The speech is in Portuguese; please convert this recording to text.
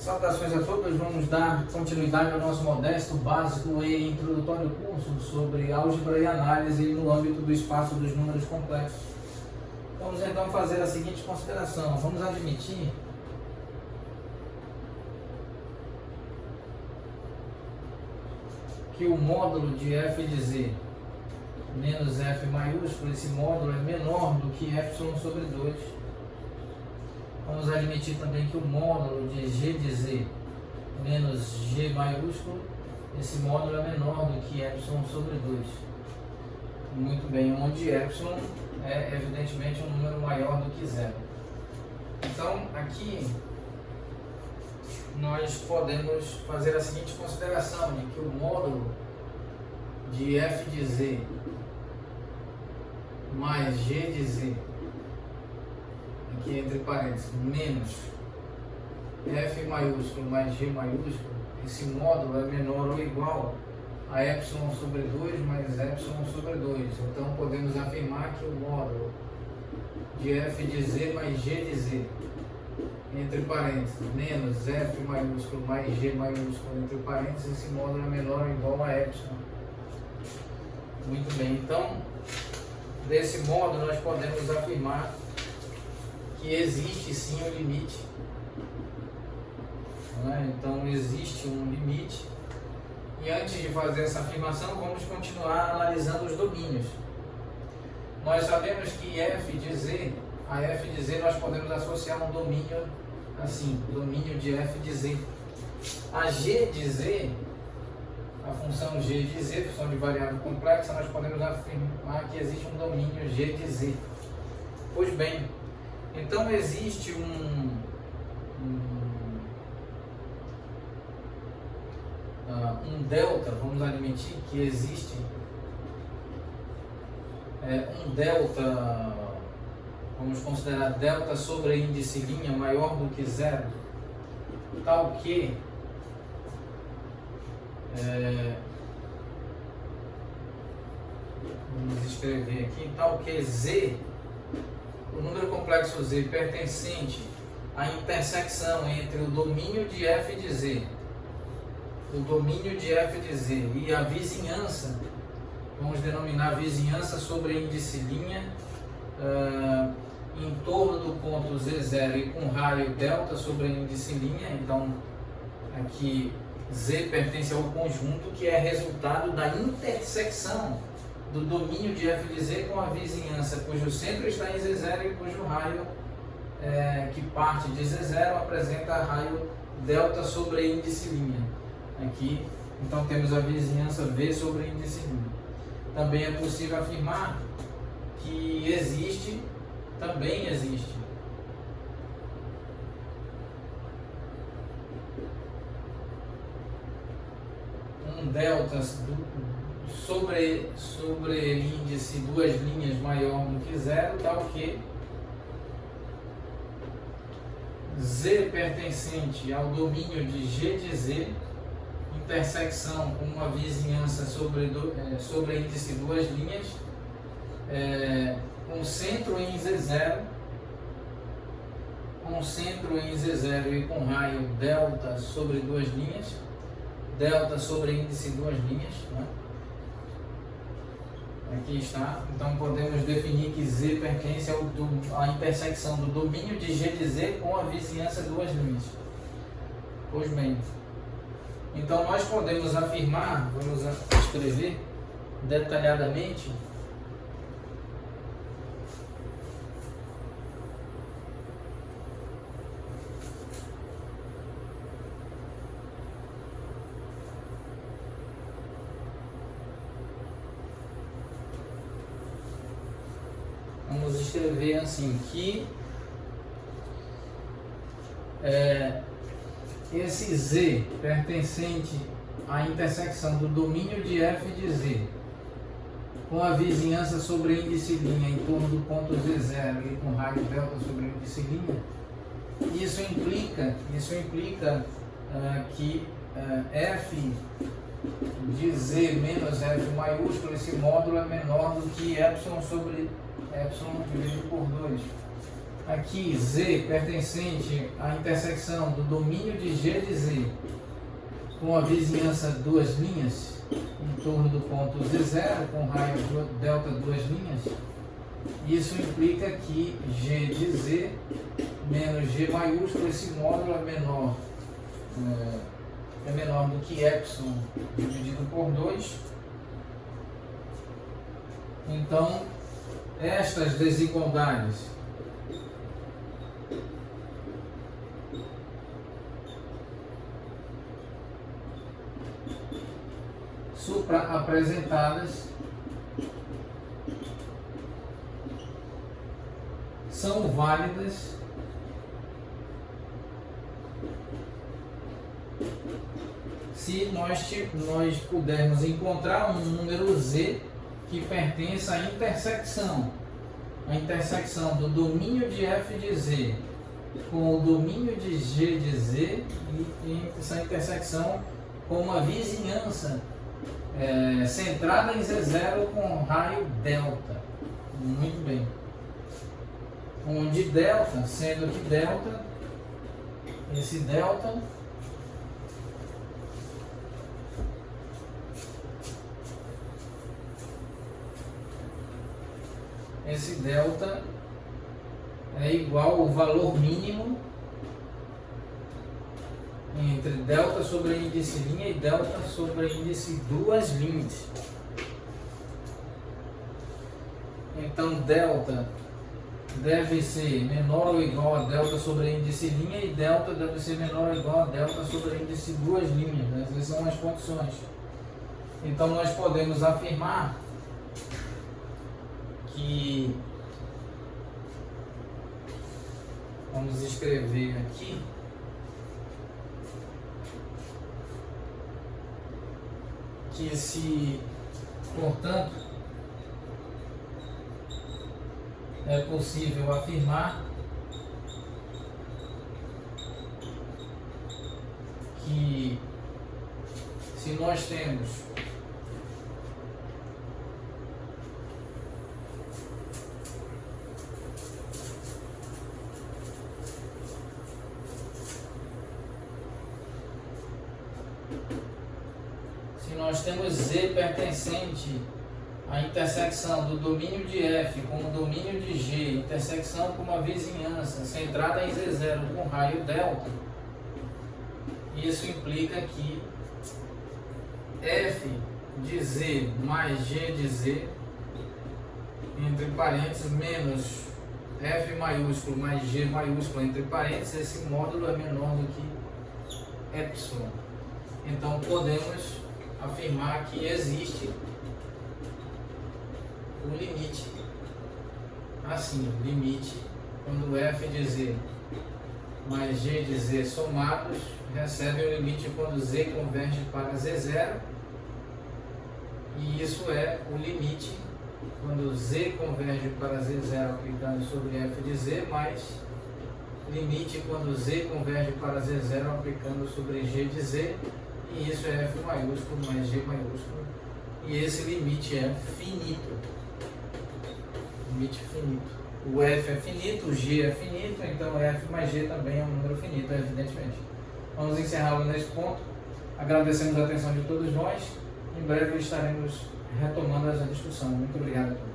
Saudações a todos, vamos dar continuidade ao nosso modesto, básico e introdutório curso sobre álgebra e análise no âmbito do espaço dos números complexos. Vamos então fazer a seguinte consideração: vamos admitir que o módulo de f de z menos f maiúsculo, esse módulo é menor do que epsilon sobre 2. Vamos admitir também que o módulo de g de z menos g maiúsculo, esse módulo é menor do que epsilon sobre 2. Muito bem, onde epsilon é evidentemente um número maior do que zero. Então, aqui nós podemos fazer a seguinte consideração, de que o módulo de f de z mais g de z, aqui entre parênteses, menos f maiúsculo mais g maiúsculo, esse módulo é menor ou igual a epsilon sobre 2 mais epsilon sobre 2. Então podemos afirmar que o módulo de f de z mais g de z, entre parênteses, menos f maiúsculo mais g maiúsculo, entre parênteses, esse módulo é menor ou igual a epsilon. Muito bem, então desse modo nós podemos afirmar que existe sim um limite, então existe um limite, e antes de fazer essa afirmação vamos continuar analisando os domínios. Nós sabemos que f de z, a f de z nós podemos associar um domínio assim, domínio de f de z. A g de z, a função g de z, função de variável complexa, nós podemos afirmar que existe um domínio g de z. Pois bem, então existe um delta, vamos admitir que existe um delta, vamos considerar delta sobre índice linha maior do que zero, tal que vamos escrever aqui, tal que z, o número complexo z pertencente à intersecção entre o domínio de f de z, o domínio de f de z e a vizinhança, vamos denominar vizinhança sobre índice linha, em torno do ponto z0 e com raio delta sobre índice linha. Então aqui z pertence ao conjunto que é resultado da intersecção do domínio de f de z com a vizinhança cujo centro está em z0 e cujo raio que parte de z0 apresenta raio delta sobre índice linha. Aqui então temos a vizinhança v sobre índice linha. Também é possível afirmar que também existe um delta sobre índice duas linhas maior do que zero, tal que z pertencente ao domínio de g de z, intersecção com uma vizinhança sobre índice duas linhas, com centro em z0, e com raio delta sobre duas linhas, delta sobre índice duas linhas, Aqui está. Então podemos definir que z pertence à intersecção do domínio de g de z com a vizinhança duas linhas. Pois bem, então nós podemos afirmar, vamos escrever detalhadamente, assim, que esse z pertencente à intersecção do domínio de f de z com a vizinhança sobre índice linha em torno do ponto z0 e com raio delta sobre índice linha, isso implica que f de z menos f maiúsculo, esse módulo é menor do que epsilon sobre epsilon dividido por 2. aqui Z pertencente à intersecção do domínio de G de Z com a vizinhança duas linhas em torno do ponto Z0 com raio delta duas linhas, isso implica que G de Z menos G maiúsculo, esse módulo é menor do que epsilon dividido por 2. Então, estas desigualdades supra-apresentadas são válidas se nós pudermos encontrar um número Z que pertença à intersecção do domínio de f de Z com o domínio de G de Z e essa intersecção com uma vizinhança centrada em Z0 com raio delta. Muito bem. Onde delta, sendo que delta, esse delta é igual ao valor mínimo entre delta sobre índice linha e delta sobre índice duas linhas. Então delta deve ser menor ou igual a delta sobre índice linha e delta deve ser menor ou igual a delta sobre índice duas linhas. Essas são as condições. Então nós podemos afirmar que, vamos escrever aqui, que se, portanto, é possível afirmar que se nós temos Z pertencente à intersecção do domínio de F com o domínio de G, intersecção com uma vizinhança centrada em Z0 com raio delta, isso implica que F de Z mais G de Z, entre parênteses, menos F maiúsculo mais G maiúsculo, entre parênteses, esse módulo é menor do que epsilon. Então podemos afirmar que existe um limite, assim, limite quando F de Z mais G de Z somados recebem o limite quando Z converge para Z0, e isso é o limite quando Z converge para Z0 aplicando sobre F de Z, mais limite quando Z converge para Z0 aplicando sobre G de Z, e isso é F maiúsculo mais G maiúsculo, e esse limite é finito. Limite finito. O F é finito, o G é finito, então F mais G também é um número finito, evidentemente. Vamos encerrá-lo nesse ponto. Agradecemos a atenção de todos nós. Em breve estaremos retomando essa discussão. Muito obrigado a todos.